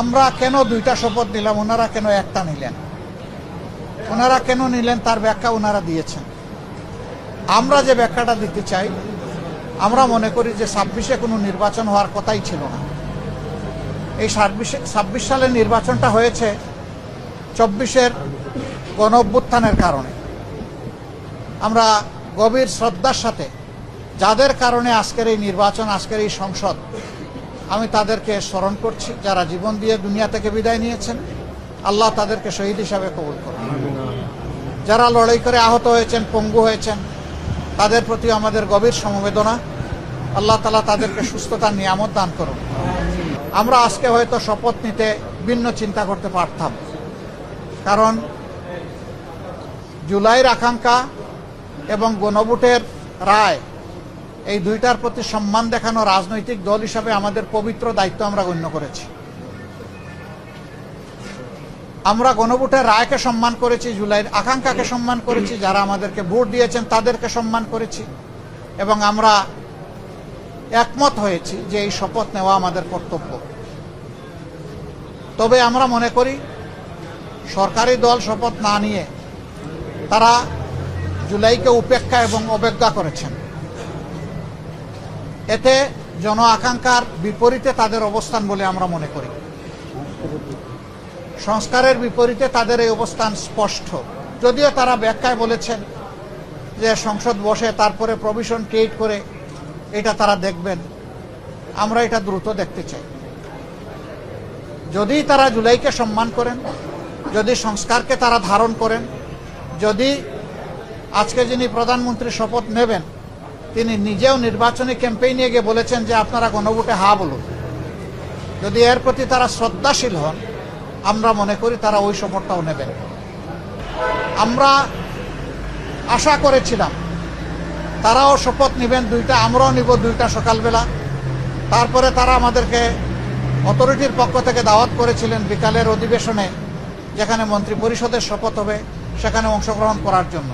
আমরা কেন দুইটা শপথ নিলাম, ওনারা কেন একটা নিলেন, ওনারা কেন নিলেন তার ব্যাখ্যা ওনারা দিয়েছেন। আমরা যে ব্যাখ্যাটা দিতে চাই, আমরা মনে করি যে 26-এ কোনো নির্বাচন হওয়ার কথাই ছিল না। এই 26 সালের নির্বাচনটা হয়েছে 24-এর গণ অভ্যুত্থানের কারণে। আমরা গভীর শ্রদ্ধার সাথে যাদের কারণে আজকের এই নির্বাচন, আজকের এই সংসদ, আমি তাদেরকে স্মরণ করছি, যারা জীবন দিয়ে দুনিয়া থেকে বিদায় নিয়েছেন। আল্লাহ তাদেরকে শহীদ হিসাবে কবুল করুন। যারা লড়াই করে আহত হয়েছেন, পঙ্গু হয়েছেন, তাদের প্রতি আমাদের গভীর সমবেদনা। আল্লাহ তাআলা তাদেরকে সুস্থতার নিয়ামত দান করুন। আমরা আজকে হয়তো শপথ নিতে ভিন্ন চিন্তা করতে পারতাম, কারণ জুলাইয়ের আকাঙ্ক্ষা এবং গণভোটের রায়, এই দুইটার প্রতি সম্মান দেখানো রাজনৈতিক দল হিসাবে আমাদের পবিত্র দায়িত্ব আমরা গণ্য করেছি। আমরা গণভোটের রায়কে সম্মান করেছি, জুলাইয়ের আকাঙ্ক্ষাকে সম্মান করেছি, যারা আমাদেরকে ভোট দিয়েছেন তাদেরকে সম্মান করেছি, এবং আমরা একমত হয়েছি যে এই শপথ নেওয়া আমাদের কর্তব্য। তবে আমরা মনে করি সরকারি দল শপথ না নিয়ে তারা জুলাইকে উপেক্ষা এবং অবজ্ঞা করেছেন। এতে জন আকাঙ্ক্ষার বিপরীতে তাদের অবস্থান বলে আমরা মনে করি। সংস্কারের বিপরীতে তাদের এই অবস্থান স্পষ্ট। যদিও তারা ব্যাখ্যায় বলেছেন যে সংসদ বসে তারপরে প্রভিশন ক্রিয়েট করে এটা তারা দেখবেন, আমরা এটা দ্রুত দেখতে চাই। যদি তারা জুলাইকে সম্মান করেন, যদি সংস্কারকে তারা ধারণ করেন, যদি আজকে যিনি প্রধানমন্ত্রী শপথ নেবেন তিনি নিজেও নির্বাচনী ক্যাম্পেইনে গিয়ে বলেছেন যে আপনারা গণভোটে হা বলুন, যদি এর প্রতি তারা শ্রদ্ধাশীল হন, আমরা মনে করি তারা ওই শপথটাও নেবেন। আমরা আশা করেছিলাম তারাও শপথ নেবেন দুইটা, আমরাও নিব দুইটা সকালবেলা। তারপরে তারা আমাদেরকে অথরিটির পক্ষ থেকে দাওয়াত করেছিলেন বিকালের অধিবেশনে, যেখানে মন্ত্রী পরিষদের শপথ হবে, সেখানে অংশগ্রহণ করার জন্য।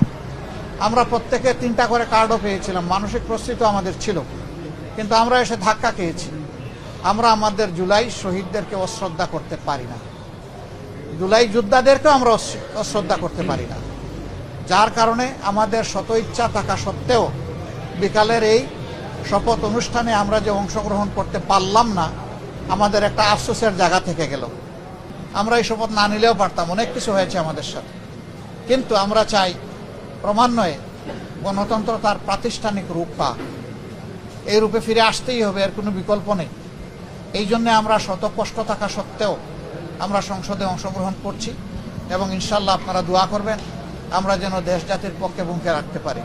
আমরা প্রত্যেকে 3টা করে কার্ডও পেয়েছিলাম, মানসিক প্রস্তুতি আমাদের ছিল, কিন্তু আমরা এসে ধাক্কা খেয়েছি। আমরা আমাদের জুলাই শহীদদেরকে অশ্রদ্ধা করতে পারি না, জুলাই যোদ্ধাদেরকেও আমরা অশ্রদ্ধা করতে পারি না, যার কারণে আমাদের শত ইচ্ছা থাকা সত্ত্বেও বিকালের এই শপথ অনুষ্ঠানে আমরা যে অংশগ্রহণ করতে পারলাম না, আমাদের একটা আফসোসের জায়গা থেকে গেল। আমরা এই শপথ না নিলেও পারতাম, অনেক কিছু হয়েছে আমাদের সাথে, কিন্তু আমরা চাই ক্রমান্বয়ে গণতন্ত্র তার প্রাতিষ্ঠানিক রূপ পাক, এই রূপে ফিরে আসতেই হবে, এর কোনো বিকল্প নেই। এই জন্য আমরা শত কষ্ট থাকা সত্ত্বেও আমরা সংসদে অংশগ্রহণ করছি, এবং ইনশাল্লাহ আপনারা দোয়া করবেন আমরা যেন দেশ জাতির পক্ষে ভূমিকা রাখতে পারি।